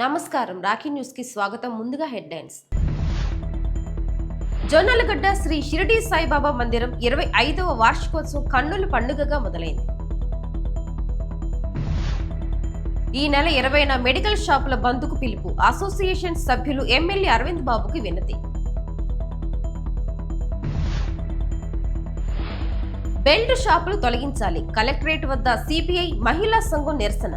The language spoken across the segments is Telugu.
నమస్కారం. రాఖీ న్యూస్ కి స్వాగతం. ముందుగా హెడ్లైన్స్. జొన్నలగడ్డ శ్రీ షిరిడి సాయిబాబా మందిరం 25వ వార్షికోత్సవం కన్నుల పండుగగా మొదలైంది. ఈ నెల 20న మెడికల్ షాపుల బంద్కు పిలుపు. అసోసియేషన్ సభ్యులు ఎమ్మెల్యే అరవింద్ బాబుకి వినతి. బెల్ట్ షాపులు తొలగించాలి. కలెక్టరేట్ వద్ద సిపిఐ మహిళా సంఘం నిరసన.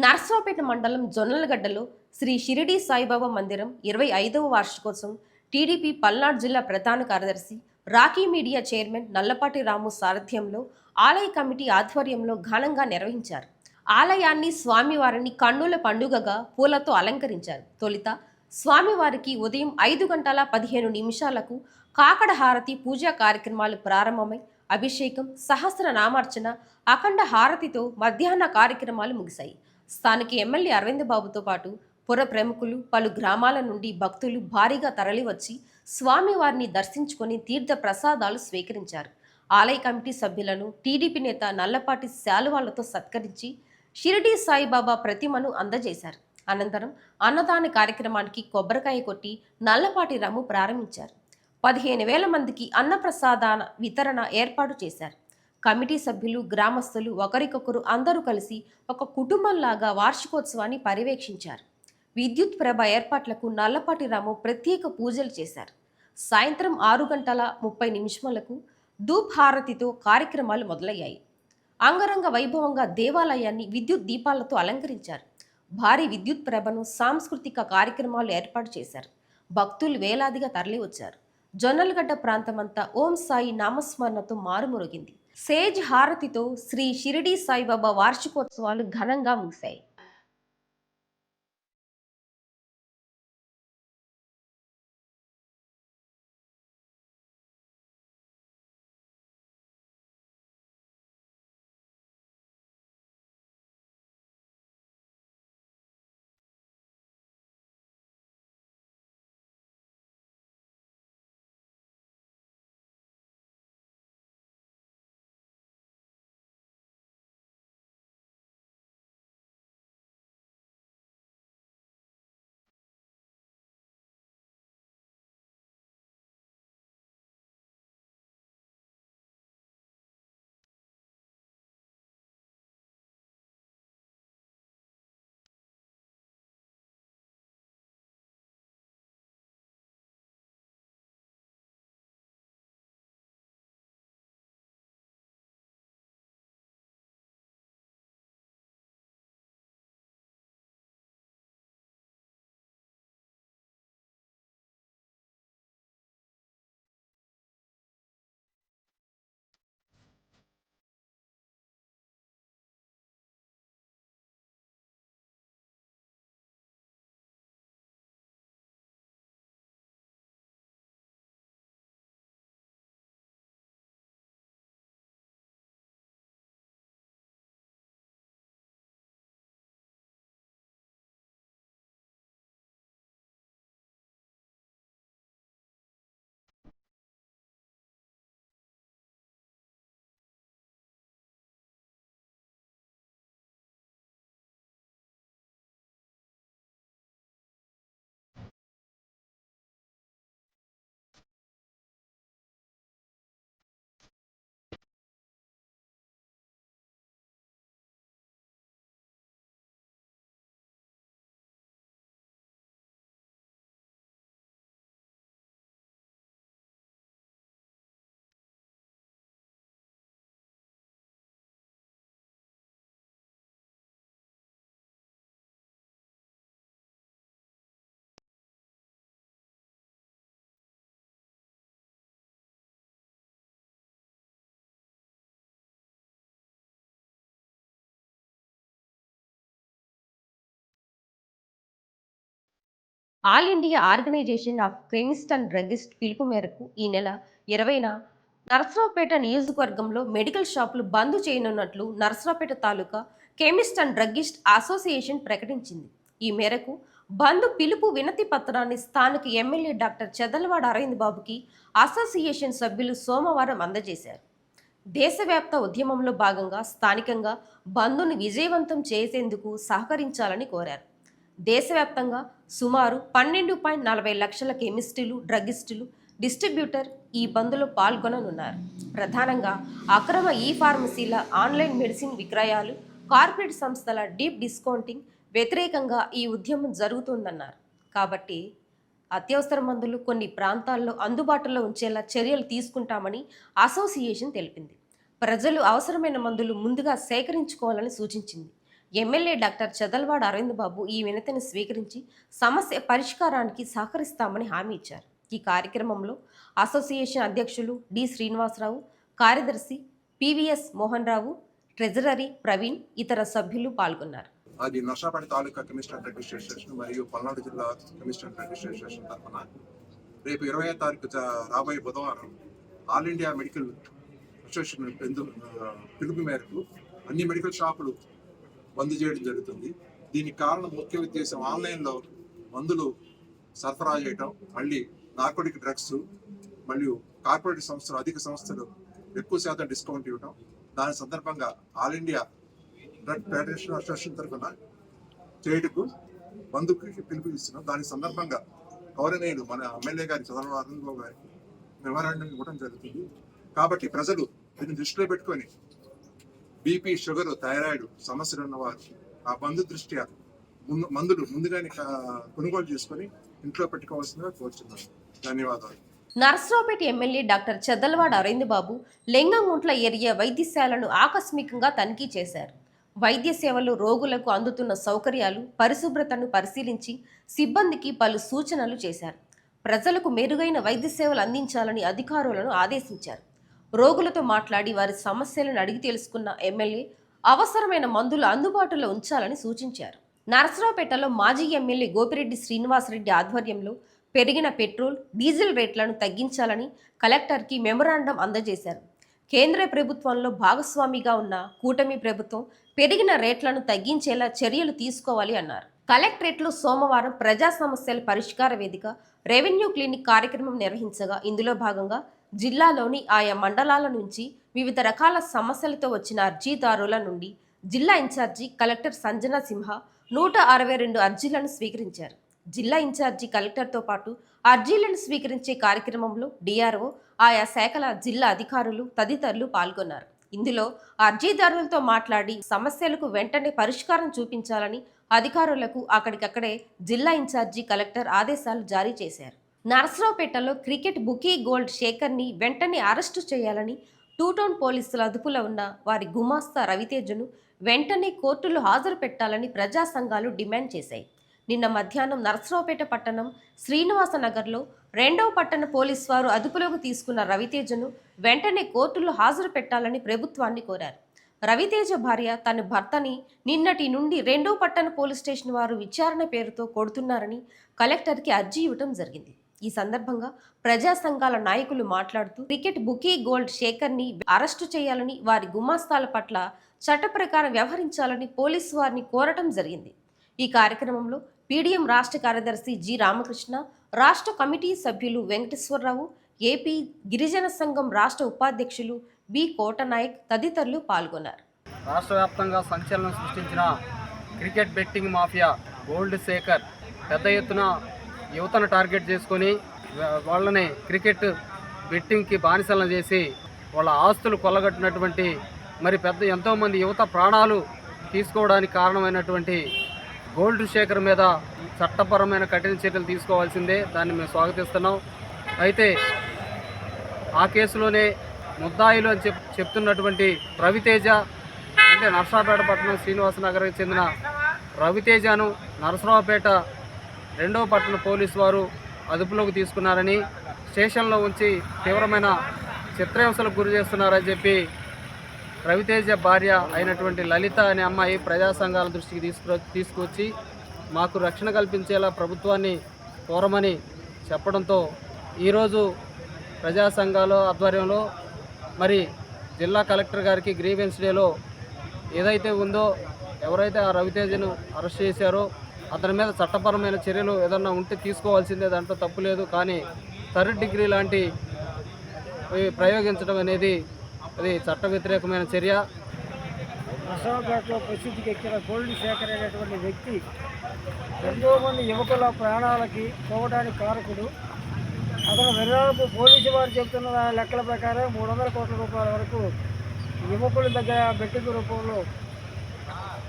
నర్సరావుపేట మండలం జొన్నలగడ్డలో శ్రీ షిరిడి సాయిబాబా మందిరం 25వ వార్షికోత్సవం టీడీపీ పల్నాడు జిల్లా ప్రధాన కార్యదర్శి రాఖీ మీడియా చైర్మన్ నల్లపాటి రాము సారథ్యంలో ఆలయ కమిటీ ఆధ్వర్యంలో ఘనంగా నిర్వహించారు. ఆలయాన్ని స్వామివారిని కన్నుల పండుగగా పూలతో అలంకరించారు. తొలుత స్వామివారికి ఉదయం 5:15 కాకడ హారతి పూజా కార్యక్రమాలు ప్రారంభమై అభిషేకం, సహస్రనామార్చన, అఖండ హారతితో మధ్యాహ్న కార్యక్రమాలు ముగిశాయి. స్థానిక ఎమ్మెల్యే అరవింద్ బాబుతో పాటు పుర ప్రముఖులు, పలు గ్రామాల నుండి భక్తులు భారీగా తరలివచ్చి స్వామివారిని దర్శించుకొని తీర్థ ప్రసాదాలు స్వీకరించారు. ఆలయ కమిటీ సభ్యులను టీడీపీ నేత నల్లపాటి శాలువాలతో సత్కరించి షిరిడి సాయిబాబా ప్రతిమను అందజేశారు. అనంతరం అన్నదాన కార్యక్రమానికి కొబ్బరికాయ కొట్టి నల్లపాటి రాము ప్రారంభించారు. 15,000 మందికి అన్నప్రసాదాన వితరణ ఏర్పాటు చేశారు. కమిటీ సభ్యులు, గ్రామస్తులు ఒకరికొకరు అందరూ కలిసి ఒక కుటుంబంలాగా వార్షికోత్సవాన్ని పర్యవేక్షించారు. విద్యుత్ ప్రభ ఏర్పాట్లకు నల్లపాటి రాము ప్రత్యేక పూజలు చేశారు. సాయంత్రం 6:30 ధూప్ హారతితో కార్యక్రమాలు మొదలయ్యాయి. అంగరంగ వైభవంగా దేవాలయాన్ని విద్యుత్ దీపాలతో అలంకరించారు. భారీ విద్యుత్ ప్రభను సాంస్కృతిక కార్యక్రమాలు ఏర్పాటు చేశారు. భక్తులు వేలాదిగా తరలివచ్చారు. జొన్నలగడ్డ ప్రాంతమంతా ఓం సాయి నామస్మరణతో మారుమొరిగింది. సేజ్ హారతితో శ్రీ షిరిడి సాయిబాబా వార్షికోత్సవాలు ఘనంగా ముగిశాయి. All India Organisation of chemist and druggist పిలుపు మేరకు ఈ నెల 20న నర్సరావుపేట నియోజకవర్గంలో మెడికల్ షాపులు బంద్ చేయనున్నట్లు నర్సరావుపేట తాలూకా కెమిస్ట్ అండ్ డ్రగిస్ట్ అసోసియేషన్ ప్రకటించింది. ఈ మేరకు బంద్ పిలుపు వినతి పత్రాన్ని స్థానిక ఎమ్మెల్యే డాక్టర్ చెదలవాడ అరవింద్ బాబుకి అసోసియేషన్ సభ్యులు సోమవారం అందజేశారు. దేశవ్యాప్త ఉద్యమంలో భాగంగా స్థానికంగా బంద్ను విజయవంతం చేసేందుకు సహకరించాలని కోరారు. దేశవ్యాప్తంగా సుమారు 12.40 లక్షల కెమిస్టులు, డ్రగ్గిస్టులు, డిస్ట్రిబ్యూటర్ ఈ బంద్లో పాల్గొననున్నారు. ప్రధానంగా అక్రమ ఫార్మసీల, ఆన్లైన్ మెడిసిన్ విక్రయాలు, కార్పొరేట్ సంస్థల డీప్ డిస్కౌంటింగ్ వ్యతిరేకంగా ఈ ఉద్యమం జరుగుతుందన్నారు. కాబట్టి అత్యవసర మందులు కొన్ని ప్రాంతాల్లో అందుబాటులో ఉంచేలా చర్యలు తీసుకుంటామని అసోసియేషన్ తెలిపింది. ప్రజలు అవసరమైన మందులు ముందుగా సేకరించుకోవాలని సూచించింది. ఎమ్మెల్యే డాక్టర్ చెదల్వాడ అరవింద్ బాబు ఈ వినతిని స్వీకరించి సమస్య పరిష్కారానికి సహకరిస్తామని హామీ ఇచ్చారు. ఈ కార్యక్రమంలో అసోసియేషన్ అధ్యక్షులు డి శ్రీనివాసరావు, కార్యదర్శి పివిఎస్ మోహన్ రావు, ట్రెజరరీ ప్రవీణ్, ఇతర సభ్యులు పాల్గొన్నారు. అది నర్సాపేట తాలూకా కెమిస్ట్రీ రిజిస్ట్రేషన్ మరియు పల్నాడు జిల్లా కెమిస్ట్రీ రిజిస్ట్రేషన్ తరఫున రేపు 20వ తారీఖు రాబోయే బుధవారం ఆల్ ఇండియా మెడికల్ అసోసియేషన్ పిలుపు మేరకు అన్ని మెడికల్ షాపులు బంద్ చేయడం జరుగుతుంది. దీనికి కారణం ముఖ్య ఉద్దేశం ఆన్లైన్లో మందులు సరఫరా చేయటం, మళ్ళీ నార్కోటిక్ డ్రగ్స్, మరియు కార్పొరేట్ సంస్థలు, అధిక సంస్థలు ఎక్కువ శాతం డిస్కౌంట్ ఇవ్వటం. దాని సందర్భంగా all India drug federation association తరఫున చేయటకు బంధుకి పిలుపు ఇస్తున్నాం. దాని సందర్భంగా గౌరవనీయులు మన ఎమ్మెల్యే గారి చదవడం అరవింద్ బాబు గారికి మెమరాండం ఇవ్వడం జరుగుతుంది. కాబట్టి ప్రజలు దీన్ని దృష్టిలో పెట్టుకొని బీపీ, షుగర్, థైరాయిడ్ సమస్యలు ఉన్నవారు ఆ బంధు దృష్ట్యా మందులు ముందుగానే కొనుగోలు చేసుకొని ఇంట్లో పెట్టుకోవాల్సిందిగా కోరుతున్నాను. ధన్యవాదాలు. నర్సరావుపేట ఎమ్మెల్యే డాక్టర్ చెదల్వాడ అరవింద్ బాబు లెంగంగుంట్ల ఏరియా వైద్యశాలను ఆకస్మికంగా తనిఖీ చేశారు. వైద్య సేవలు, రోగులకు అందుతున్న సౌకర్యాలు, పరిశుభ్రతను పరిశీలించి సిబ్బందికి పలు సూచనలు చేశారు. ప్రజలకు మెరుగైన వైద్య సేవలు అందించాలని అధికారులను ఆదేశించారు. రోగులతో మాట్లాడి వారి సమస్యలను అడిగి తెలుసుకున్న ఎమ్మెల్యే అవసరమైన మందులు అందుబాటులో ఉంచాలని సూచించారు. నరసరావుపేటలో మాజీ ఎమ్మెల్యే గోపిరెడ్డి శ్రీనివాసరెడ్డి ఆధ్వర్యంలో పెరిగిన పెట్రోల్, డీజిల్ రేట్లను తగ్గించాలని కలెక్టర్కి మెమొరాండం అందజేశారు. కేంద్ర ప్రభుత్వంలో భాగస్వామిగా ఉన్న కూటమి ప్రభుత్వం పెరిగిన రేట్లను తగ్గించేలా చర్యలు తీసుకోవాలి అన్నారు. కలెక్టరేట్లో సోమవారం ప్రజా సమస్యల పరిష్కార వేదిక, రెవెన్యూ క్లినిక్ కార్యక్రమం నిర్వహించగా ఇందులో భాగంగా జిల్లాలోని ఆయా మండలాల నుంచి వివిధ రకాల సమస్యలతో వచ్చిన అర్జీదారుల నుండి జిల్లా ఇన్ఛార్జి కలెక్టర్ సంజనా సింహ 162 అర్జీలను స్వీకరించారు. జిల్లా ఇన్ఛార్జి కలెక్టర్తో పాటు అర్జీలను స్వీకరించే కార్యక్రమంలో డిఆర్ఓ, ఆయా శాఖల జిల్లా అధికారులు తదితరులు పాల్గొన్నారు. ఇందులో అర్జీదారులతో మాట్లాడి సమస్యలకు వెంటనే పరిష్కారం చూపించాలని అధికారులకు అక్కడికక్కడే జిల్లా ఇన్ఛార్జి కలెక్టర్ ఆదేశాలు జారీ చేశారు. నరసరావుపేటలో క్రికెట్ బుకీ గోల్డ్ శేఖర్ని వెంటనే అరెస్టు చేయాలని టూ టౌన్ పోలీసుల అదుపులో ఉన్న వారి గుమాస్తా రవితేజను వెంటనే కోర్టులో హాజరు పెట్టాలని ప్రజా సంఘాలు డిమాండ్ చేశాయి. నిన్న మధ్యాహ్నం నరసరావుపేట పట్టణం శ్రీనివాస నగర్లో 2వ పట్టణ పోలీసు వారు అదుపులోకి తీసుకున్న రవితేజను వెంటనే కోర్టులో హాజరు పెట్టాలని ప్రభుత్వాన్ని కోరారు. రవితేజ భార్య తన భర్తని నిన్నటి నుండి 2వ పట్టణ పోలీస్ స్టేషన్ వారు విచారణ పేరుతో కొడుతున్నారని కలెక్టర్కి అర్జీ ఇవ్వడం జరిగింది. ఈ సందర్భంగా ప్రజా సంఘాల నాయకులు మాట్లాడుతూ క్రికెట్ బుకీ గోల్డ్ శేఖర్ని అరెస్టు చేయాలని, వారి గుమాస్తాల పట్ల చట్ట ప్రకారం వ్యవహరించాలని పోలీసు వారిని కోరటం జరిగింది. ఈ కార్యక్రమంలో పీడీఎం రాష్ట్ర కార్యదర్శి జి రామకృష్ణ, రాష్ట్ర కమిటీ సభ్యులు వెంకటేశ్వరరావు, ఏపీ గిరిజన సంఘం రాష్ట్ర ఉపాధ్యక్షులు బి కోటనాయక్ తదితరులు పాల్గొన్నారు. రాష్ట్ర వ్యాప్తంగా సంచలనం సృష్టించిన cricket betting mafia gold Shekhar పెద్ద ఎత్తున యువతను టార్గెట్ చేసుకొని వాళ్ళని క్రికెట్ బెట్టింగ్కి బానిసలను చేసి వాళ్ళ ఆస్తులు కొల్లగట్టినటువంటి ఎంతోమంది యువత ప్రాణాలు తీసుకోవడానికి కారణమైనటువంటి గోల్డ్ శేఖర్ మీద చట్టపరమైన కఠిన చర్యలు తీసుకోవాల్సిందే. దాన్ని మేము స్వాగతిస్తున్నాం. అయితే ఆ కేసులోనే ముద్దాయిలు అని చెప్తున్నటువంటి రవితేజ, అంటే నరసరావుపేట పట్టణం శ్రీనివాసనగర్కి చెందిన రవితేజను నరసరావుపేట 2వ పట్టణ పోలీసు వారు అదుపులోకి తీసుకున్నారని, స్టేషన్లో ఉంచి తీవ్రమైన చిత్రహింసలకు గురి చేస్తున్నారని చెప్పి రవితేజ భార్య అయినటువంటి లలిత అనే అమ్మాయి ప్రజా సంఘాల దృష్టికి తీసుకొచ్చి మాకు రక్షణ కల్పించేలా ప్రభుత్వాన్ని కోరమని చెప్పడంతో ఈరోజు ప్రజా సంఘాల ఆధ్వర్యంలో జిల్లా కలెక్టర్ గారికి గ్రీవెన్స్ డేలో ఏదైతే ఉందో, ఎవరైతే ఆ రవితేజను అరెస్ట్ చేశారో అతని మీద చట్టపరమైన చర్యలు ఏదన్నా ఉంటే తీసుకోవాల్సిందే, దాంట్లో తప్పు లేదు. కానీ థర్డ్ డిగ్రీ లాంటి ప్రయోగించడం అనేది అది చట్ట వ్యతిరేకమైన చర్య. నర్సరావుపేటలో ప్రసిద్ధికి ఎక్కిన గోల్డ్ శేఖర్ అనేటువంటి వ్యక్తి ఎంతోమంది యువకుల ప్రాణాలకి పోవడానికి కారకుడు. అతను వెర్రాలకు పోలీసు వారు చెబుతున్న లెక్కల ప్రకారం 300 కోట్ల రూపాయల వరకు యువకుల దగ్గర బెట్టింగ్ రూపంలో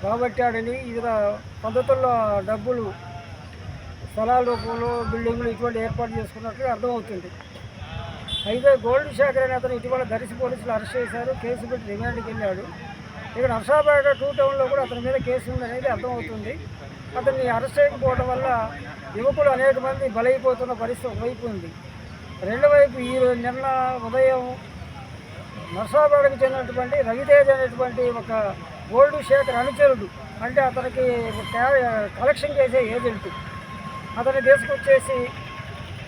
రాబట్టాడని, వివిధ పద్ధతుల్లో డబ్బులు స్థలాల రూపంలో బిల్డింగ్లు ఇటువంటి ఏర్పాటు చేసుకున్నట్లు అర్థమవుతుంది. అయితే గోల్డ్ శేఖర్ అనే అతను ఇటీవల దర్శి పోలీసులు అరెస్ట్ చేశారు. కేసు పెట్టి రిమాండ్కి వెళ్ళాడు. ఇక్కడ నర్సాపేట 2 టౌన్లో కూడా అతని మీద కేసు ఉందనేది అర్థమవుతుంది. అతన్ని అరెస్ట్ చేయకపోవడం వల్ల యువకులు అనేక మంది బలైపోతున్న పరిస్థితి ఒకవైపు ఉంది. రెండో వైపు నిన్న ఉదయం నర్సాపేటకు చెందినటువంటి రవితేజ్ అనేటువంటి ఒక గోల్డ్ శేఖర్ అనుచరుడు, అంటే అతనికి కలెక్షన్ చేసే ఏజెంట్, అతన్ని తీసుకొచ్చేసి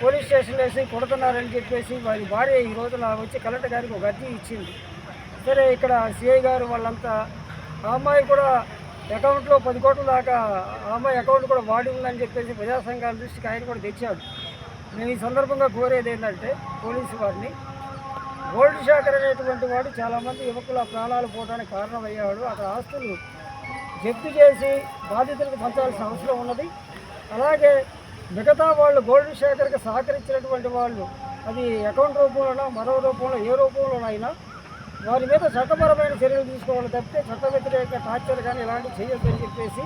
పోలీస్ స్టేషన్లో వేసి కొడుతున్నారని చెప్పేసి వారి భార్య ఈ రోజున వచ్చి కలెక్టర్ గారికి ఒక అర్జీ ఇచ్చింది. సరే, ఇక్కడ సిఐ గారు వాళ్ళంతా ఆ అమ్మాయి కూడా అకౌంట్లో 10 కోట్ల దాకా ఆ అమ్మాయి అకౌంట్ కూడా వాడి ఉందని చెప్పేసి ప్రజా సంఘాల దృష్టికి ఆయన కూడా తెచ్చాడు. నేను ఈ సందర్భంగా కోరేది ఏంటంటే పోలీసు వారిని, గోల్డ్ శేఖర్ అనేటువంటి వాడు చాలామంది యువకుల ప్రాణాలు పోవడానికి కారణమయ్యాడు. అక్కడ ఆస్తులు జప్తు చేసి బాధితులకు పంచాల్సిన అవసరం ఉన్నది. అలాగే మిగతా వాళ్ళు గోల్డ్ శేఖర్కి సహకరించినటువంటి వాళ్ళు అది అకౌంట్ రూపంలోనో మరో రూపంలో ఏ రూపంలోనైనా వారి మీద చట్టపరమైన చర్యలు తీసుకోవాలి తప్పితే చట్ట వ్యతిరేక టార్చర్ కానీ ఇలాంటివి చేయొద్దని చెప్పేసి,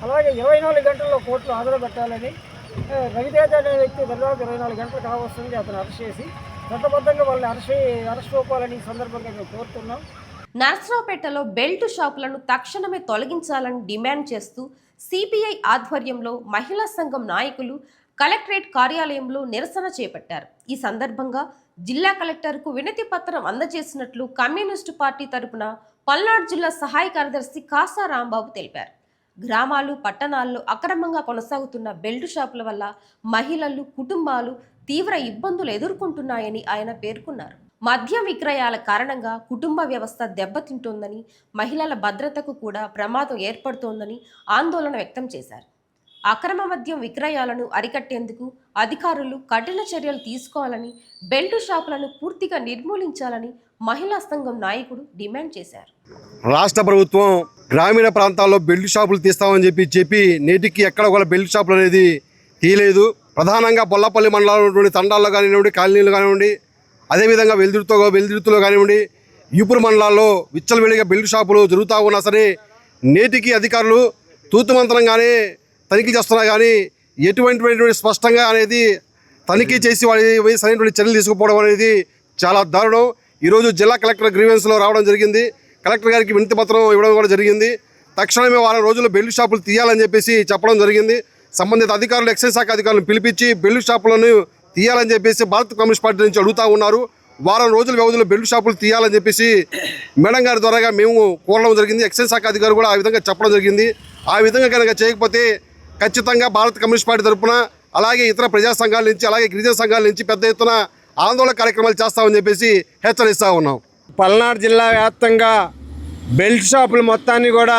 అలాగే 24 గంటల్లో కోర్టులో హాజరుపెట్టాలని రవితేజ్ అనే వ్యక్తి దాదాపు 24 గంటలు కావస్తుంది అతను అరెస్ట్ చేసి చట్టబద్ధంగా వాళ్ళని అరెస్ట్ చూపాలని ఈ సందర్భంగా మేము కోరుతున్నాం. నర్సరావుపేటలో బెల్ట్ షాపులను తక్షణమే తొలగించాలని డిమాండ్ చేస్తూ సిపిఐ ఆధ్వర్యంలో మహిళా సంఘం నాయకులు కలెక్టరేట్ కార్యాలయంలో నిరసన చేపట్టారు. ఈ సందర్భంగా జిల్లా కలెక్టర్కు వినతి పత్రం అందజేసినట్లు కమ్యూనిస్టు పార్టీ తరపున పల్నాడు జిల్లా సహాయ కార్యదర్శి కాసా రాంబాబు తెలిపారు. గ్రామాలు, పట్టణాల్లో అక్రమంగా కొనసాగుతున్న బెల్ట్ షాపుల వల్ల మహిళలు, కుటుంబాలు తీవ్ర ఇబ్బందులు ఎదుర్కొంటున్నాయని ఆయన పేర్కొన్నారు. మద్యం విక్రయాల కారణంగా కుటుంబ వ్యవస్థ దెబ్బతింటోందని, మహిళల భద్రతకు కూడా ప్రమాదం ఏర్పడుతోందని ఆందోళన వ్యక్తం చేశారు. అక్రమ మద్యం విక్రయాలను అరికట్టేందుకు అధికారులు కఠిన చర్యలు తీసుకోవాలని, బెల్ట్ షాపులను పూర్తిగా నిర్మూలించాలని మహిళా సంఘం నాయకుడు డిమాండ్ చేశారు. రాష్ట్ర ప్రభుత్వం గ్రామీణ ప్రాంతాల్లో బెల్ట్ షాపులు తీస్తామని చెప్పి నేటికి ఎక్కడ కూడా బెల్ట్ షాపులు అనేది తీయలేదు. ప్రధానంగా బొల్లపల్లి మండలంలో ఉన్నటువంటి తండాల్లో కానివ్వండి, కాలనీలు కానివ్వండి, అదేవిధంగా వెల్దుర్తిలో కానివ్వండి, ఈపురు మండలాల్లో విచ్చలవిడిగా బెల్ట్ షాపులు జరుగుతూ ఉన్నా సరే నేటికి అధికారులు తూతుమంతరంగానే తనిఖీ చేస్తున్నా కానీ ఎటువంటి స్పష్టంగా అనేది తనిఖీ చేసి వారి సరైనటువంటి చర్యలు తీసుకుపోవడం అనేది చాలా దారుణం. ఈరోజు జిల్లా కలెక్టర్ గ్రీవెన్స్లో రావడం జరిగింది. కలెక్టర్ గారికి వినతి పత్రం ఇవ్వడం కూడా జరిగింది. తక్షణమే వారం రోజుల్లో బెల్ట్ షాపులు తీయాలని చెప్పడం జరిగింది. సంబంధిత అధికారులు, ఎక్సైజ్ శాఖ అధికారులను పిలిపించి బెల్ట్ షాపులను తీయాలని భారత కమ్యూనిస్ట్ పార్టీ నుంచి అడుగుతూ ఉన్నారు. వారం రోజుల వ్యవధిలో బెల్ట్ షాపులు తీయాలని మేడం గారి ద్వారాగా మేము కోరడం జరిగింది. ఎక్సైజ్ శాఖ అధికారులు కూడా ఆ విధంగా చెప్పడం జరిగింది. ఆ విధంగా కనుక చేయకపోతే ఖచ్చితంగా భారత కమ్యూనిస్ట్ పార్టీ తరఫున అలాగే ఇతర ప్రజా సంఘాల నుంచి అలాగే గిరిజన సంఘాల నుంచి పెద్ద ఎత్తున ఆందోళన కార్యక్రమాలు చేస్తామని హెచ్చరిస్తూ ఉన్నాం. పల్నాడు జిల్లా వ్యాప్తంగా బెల్ట్ షాపులు మొత్తాన్ని కూడా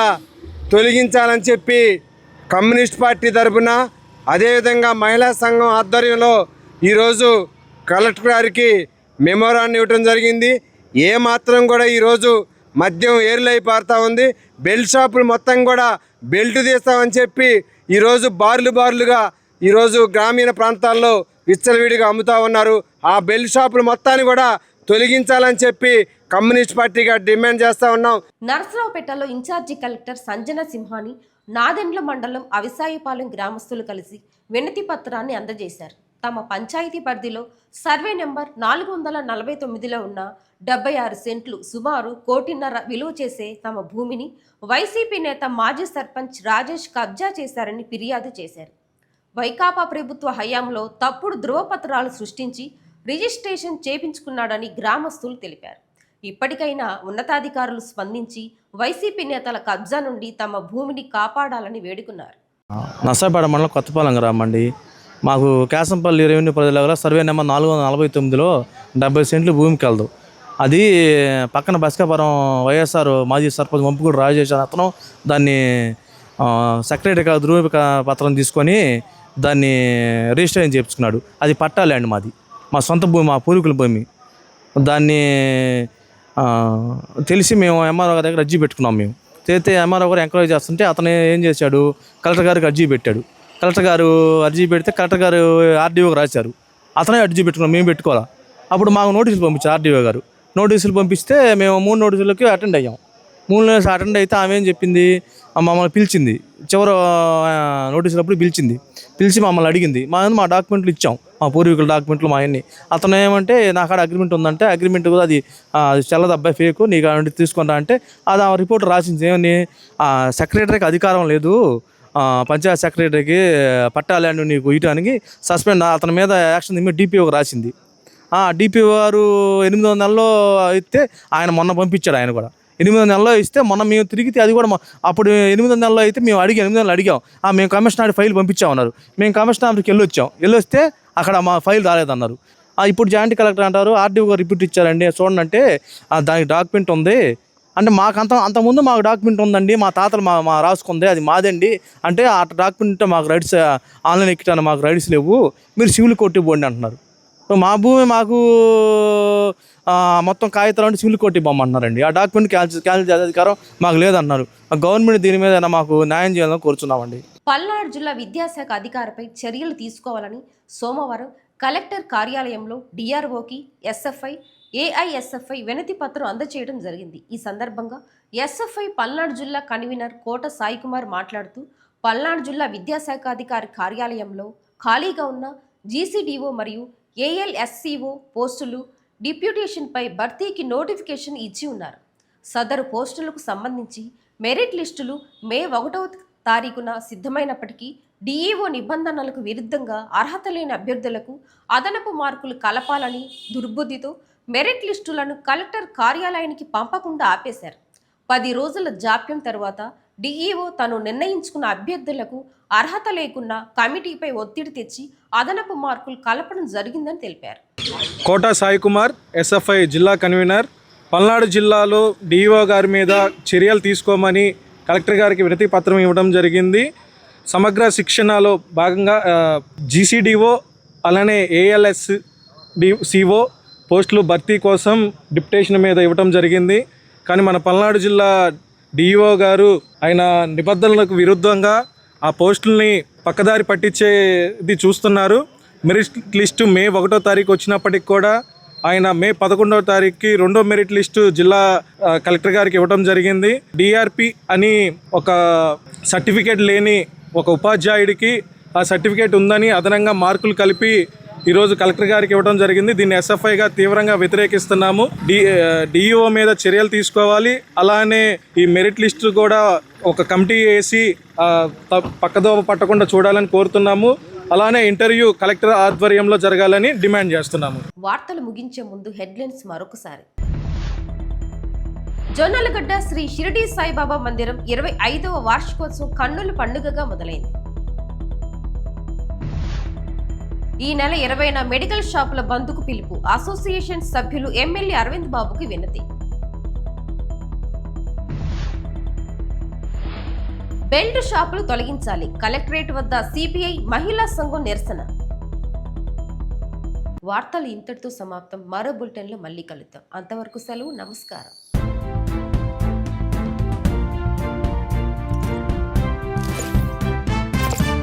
తొలగించాలని చెప్పి కమ్యూనిస్ట్ పార్టీ తరఫున అదేవిధంగా మహిళా సంఘం ఆధ్వర్యంలో ఈరోజు కలెక్టర్ గారికి మెమోరాన్ని ఇవ్వడం జరిగింది. ఏమాత్రం కూడా ఈరోజు మద్యం ఏరులై పారుతూ ఉంది. బెల్ట్ షాపులు మొత్తం కూడా బెల్ట్ తీస్తామని చెప్పి ఈరోజు బార్లుగా ఈరోజు గ్రామీణ ప్రాంతాల్లో విచ్చలవిడిగా అమ్ముతూ ఉన్నారు. ఆ బెల్ట్ షాపులు మొత్తాన్ని కూడా తొలగించాలని చెప్పి కమ్యూనిస్ట్ పార్టీగా డిమాండ్ చేస్తూ ఉన్నాం. నర్సరావుపేటలో ఇన్ఛార్జి కలెక్టర్ సంజన సింహాని, నాదెండ్ల మండలం అవిసాయిపాలెం గ్రామస్తులు కలిసి వినతి పత్రాన్ని అందజేశారు. తమ పంచాయతీ పరిధిలో సర్వే నెంబర్ 449లో ఉన్న 76 సెంట్లు సుమారు 1.5 కోటి విలువ చేసే తమ భూమిని వైసీపీ నేత మాజీ సర్పంచ్ రాజేష్ కబ్జా చేశారని ఫిర్యాదు చేశారు. వైకాపా ప్రభుత్వ హయాంలో తప్పుడు ధృవపత్రాలు సృష్టించి రిజిస్ట్రేషన్ చేపించుకున్నాడని గ్రామస్తులు తెలిపారు. ఇప్పటికైనా ఉన్నతాధికారులు స్పందించి వైసీపీ నేతల కబ్జా నుండి తమ భూమిని కాపాడాలని వేడుకున్నారు. నర్సరావుపేట మండలం కొత్తపాలెం గ్రామం అండి. మాకు కేశంపల్లి రెవెన్యూ పరిధిలో సర్వే నెంబర్ 449లో 70 సెంట్లు భూమికి కలదు. అది పక్కన బస్కాపురం వైఎస్ఆర్ మాజీ సర్పంచ్ వంపుకూడు రాజేష్ అతను దాన్ని సెక్రటరీ ధృవ పత్రం తీసుకొని దాన్ని రిజిస్టర్ చేయించుకున్నాడు. అది పట్టా ల్యాండ్ మాది, మా సొంత భూమి, మా పూర్వీకుల భూమి. దాన్ని తెలిసి మేము ఎంఆర్ఓ గారి దగ్గర అర్జీ పెట్టుకున్నాం. మేము చేస్తే ఎంఆర్ఓ గారు ఎంక్వైరీ చేస్తుంటే అతను ఏం చేశాడు, కలెక్టర్ గారికి అర్జీ పెట్టాడు. కలెక్టర్ గారు అర్జీ పెడితే కలెక్టర్ గారు ఆర్డీఓకి రాశారు. అతనే అర్జీ పెట్టుకున్నాం, మేము పెట్టుకోవాలా. అప్పుడు మాకు నోటీసులు పంపించారు ఆర్డీఓ గారు. నోటీసులు పంపిస్తే మేము 3 నోటీసులకి అటెండ్ అయ్యాం. 3 నోటీసులు అటెండ్ అయితే ఆమె ఏం చెప్పింది, మమ్మల్ని పిలిచింది. చివరి నోటీసులప్పుడు పిలిచి మమ్మల్ని అడిగింది. మా డాక్యుమెంట్లు ఇచ్చాం, మా పూర్వీకుల డాక్యుమెంట్లు మా అన్ని. అతను ఏమంటే నాకు ఆడ అగ్రిమెంట్ ఉందంటే, అగ్రిమెంట్ కూడా అది చల్లదు అబ్బాయి, ఫేకు, నీకు అవి తీసుకుంటా అంటే అది ఆ రిపోర్ట్ రాసింది. ఏమని, సెక్రటరీకి అధికారం లేదు, పంచాయత్ సెక్రటరీకి పట్టా ల్యాండ్ నీకు ఇయటానికి సస్పెండ్, అతని మీద యాక్షన్ డిపిఓకి రాసింది. డిపిఓ గారు 8వ నెలలో ఇస్తే ఆయన మొన్న పంపించాడు. ఆయన కూడా 8వ నెలలో ఇస్తే మొన్న మేము తిరిగితే అది కూడా అప్పుడు 8వ నెలలో అయితే మేము 8వ నెలలో అడిగాం. మేము కమిషనర్ ఫైల్ పంపించామన్నారు. మేము కమిషనర్ ఆఫీస్కి వెళ్ళొస్తే అక్కడ మా ఫైల్ రాలేదన్నారు. ఇప్పుడు జాయింట్ కలెక్టర్ అంటారు ఆర్డీఓ గారు రిపోర్ట్ ఇచ్చారండి చూడండి అంటే దానికి డాక్యుమెంట్ ఉంది అంటే, మాకు అంతకుముందు మాకు డాక్యుమెంట్ ఉందండి, మా తాతలు మా రాసుకుంది, అది మాదండి అంటే, ఆ డాక్యుమెంట్ మాకు రైట్స్ ఆన్లైన్ ఎక్కిటాను, మాకు రైట్స్ లేవు, మీరు సివిల్ కోర్టుకి పోండి అంటున్నారు. మా భూమి మాకు మొత్తం కాగితాలు అంటే సివిల్ కోర్టుకి పోమంటున్నారండి. ఆ డాక్యుమెంట్ క్యాన్సిల్ చేసే అధికారం మాకు లేదన్నారు. గవర్నమెంట్ దీని మీద మాకు న్యాయం చేయాలని కోరుచున్నామండి. పల్నాడు జిల్లా విద్యాశాఖ అధికారిపై చర్యలు తీసుకోవాలని సోమవారం కలెక్టర్ కార్యాలయంలో డిఆర్ఓకి ఎస్ఎఫ్ఐ, ఏఐఎస్ఎఫ్ఐ వినతి పత్రం అందజేయడం జరిగింది. ఈ సందర్భంగా ఎస్ఎఫ్ఐ పల్నాడు జిల్లా కన్వీనర్ కోట సాయికుమార్ మాట్లాడుతూ, పల్నాడు జిల్లా విద్యాశాఖ అధికారి కార్యాలయంలో ఖాళీగా ఉన్న జీసీడీఓ మరియు ఏఎల్ఎస్సీఓ పోస్టులు డిప్యూటేషన్పై భర్తీకి నోటిఫికేషన్ ఇచ్చి ఉన్నారు. సదరు పోస్టులకు సంబంధించి మెరిట్ లిస్టులు మే 1వ తారీఖున సిద్ధమైనప్పటికీ డిఈఓ నిబంధనలకు విరుద్ధంగా అర్హత లేని అభ్యర్థులకు అదనపు మార్కులు కలపాలని దుర్బుద్ధితో మెరిట్ లిస్టులను కలెక్టర్ కార్యాలయానికి పంపకుండా ఆపేశారు. 10 రోజుల జాప్యం తర్వాత డిఈఓ తను నిర్ణయించుకున్న అభ్యర్థులకు అర్హత లేకున్నా కమిటీపై ఒత్తిడి తెచ్చి అదనపు మార్కులు కలపడం జరిగిందని తెలిపారు. కోట సాయికుమార్, ఎస్ఎఫ్ఐ జిల్లా కన్వీనర్. పల్నాడు జిల్లాలో డిఈఓ గారి మీద చర్యలు తీసుకోమని కలెక్టర్ గారికి వినతి పత్రం ఇవ్వడం జరిగింది. సమగ్ర శిక్షణలో భాగంగా జీసీడీఓ అలానే ఏఎల్ఎస్సిఓ పోస్టులు భర్తీ కోసం డిప్యుటేషన్ మీద ఇవ్వడం జరిగింది. కానీ మన పల్నాడు జిల్లా డిఈఓ గారు ఆయన నిబంధనలకు విరుద్ధంగా ఆ పోస్టుల్ని పక్కదారి పట్టించేది చూస్తున్నారు. మెరిట్ లిస్టు మే 1వ తారీఖు వచ్చినప్పటికి కూడా ఆయన మే 11వ తారీఖుకి 2వ మెరిట్ లిస్టు జిల్లా కలెక్టర్ గారికి ఇవ్వడం జరిగింది. డిఆర్పి అని ఒక సర్టిఫికేట్ లేని ఒక ఉపాధ్యాయుడికి ఆ సర్టిఫికేట్ ఉందని అదనంగా మార్కులు కలిపి ఈరోజు కలెక్టర్ గారికి ఇవ్వడం జరిగింది. దీన్ని ఎస్ఎఫ్ఐగా తీవ్రంగా వ్యతిరేకిస్తున్నాము. డిఈఓ మీద చర్యలు తీసుకోవాలి. అలానే ఈ మెరిట్ లిస్టు కూడా ఒక కమిటీ వేసి పక్కదోవ పట్టకుండా చూడాలని కోరుతున్నాము. అలానే ఇంటర్వ్యూ కలెక్టర్ ఆధ్వర్యంలో జరగాలని డిమాండ్ చేస్తున్నాము. వార్తలు ముగించే ముందు హెడ్లైన్స్ మరొకసారి. జొన్నలగడ్డ శ్రీ షిరిడి సాయిబాబా మందిరం 25వ వార్షికోత్సవం కన్నుల పండుగగా మొదలైంది. ఈ నెల 20న మెడికల్ షాపుల బంద్కు పిలుపు. అసోసియేషన్ సభ్యులు ఎమ్మెల్యే అరవింద్ బాబుకి వినతి. బెల్ట్ షాపులు తొలగించాలి. కలెక్టరేట్ వద్ద సిపిఐ మహిళా సంఘం నిరసన. వార్తలు ఇంతటితో సమాప్తం. మరో బులెటిన్లో మళ్ళీ కలుద్దాం. అంతవరకు సెలవు. నమస్కారం.